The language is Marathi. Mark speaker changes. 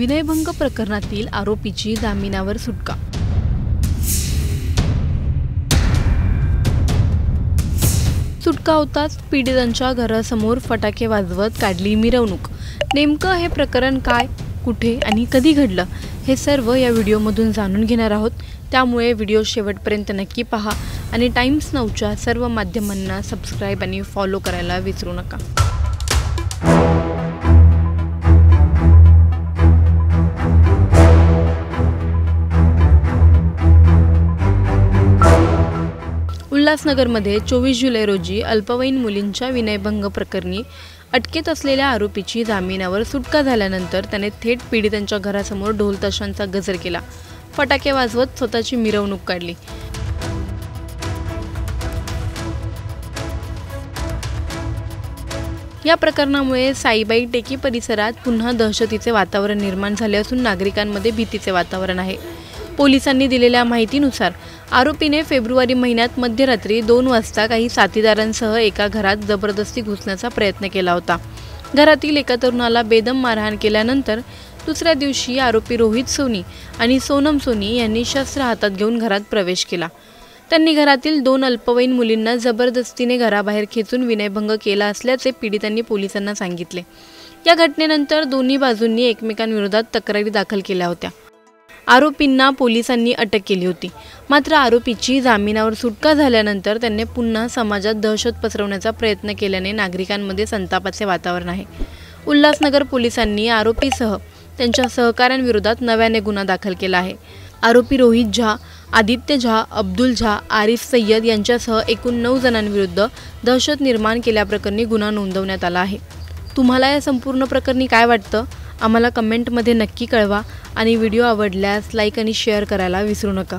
Speaker 1: विनयभंग प्रकरणातील आरोपीची जामिनावर सुटका। सुटका होताच पीडितांच्या घरासमोर फटाके वाजवत काढली मिरवणूक। नेमकं हे प्रकरण काय, कुठे आणि कधी घडलं हे सर्व या व्हिडिओमधून जाणून घेणार आहोत, त्यामुळे व्हिडिओ शेवटपर्यंत नक्की पहा आणि टाइम्स नाऊच्या सर्व माध्यमांना सबस्क्राइब आणि फॉलो करायला विसरू नका। उल्हासनगरमध्ये 24 जुलै रोजी अल्पवयीन मुलींच्या विनयभंग प्रकरणी अटकेत असलेल्या आरोपीची जामिनावर सुटका झाल्यानंतर त्याने थेट पीडितांच्या घरासमोर ढोल ताशांचा गजर केला, फटाके वाजवत स्वतःची मिरवणूक काढली। या प्रकरणामुळे साईबाई टेकी परिसरात पुन्हा दहशतीचे वातावरण निर्माण झाले असून नागरिकांमध्ये भीतीचे वातावरण आहे। पोलिसांनी दिलेल्या माहितीनुसार आरोपीने फेब्रुवारी महिन्यात मध्यरात्री 2 वाजता काही साथीदारांसह एका घरात जबरदस्ती घुसण्याचा प्रयत्न केला होता। घरातील एका तरुणाला बेदम मारहाण केल्यानंतर दुसऱ्या दिवशी आरोपी रोहित सोनी आणि सोनम सोनी यांनी शस्त्र हातात घेऊन घरात प्रवेश केला। त्यांनी घरातील 2 अल्पवयीन मुलींना जबरदस्तीने घराबाहेर खेचून विनयभंग केला असल्याचे पीडितांनी पोलिसांना सांगितले। या घटनेनंतर दोन्ही बाजूंनी एकमेकांविरोधात तक्रारी दाखल केल्या होत्या। आरोपींना पोलिसांनी अटक केली होती, मात्र आरोपीची जामिनावर सुटका झाल्यानंतर त्यांनी पुन्हा समाजात दहशत पसरवण्याचा प्रयत्न केल्याने नागरिकांमध्ये संतापाचे वातावरण आहे। उल्हासनगर पोलिसांनी आरोपीसह त्यांच्या सहकाऱ्यांविरोधात नव्याने गुन्हा दाखल केला आहे। आरोपी रोहित झा, आदित्य झा, अब्दुल झा, आरिफ सय्यद यांच्यासह एकूण 9 जणांविरुद्ध दहशत निर्माण केल्याप्रकरणी गुन्हा नोंदवण्यात आला आहे। तुम्हाला या संपूर्ण प्रकरणी काय वाटतं आम्हाला कमेंटमध्ये नक्की कळवा आणि व्हिडिओ आवडल्यास लाईक आणि शेअर करायला विसरू नका।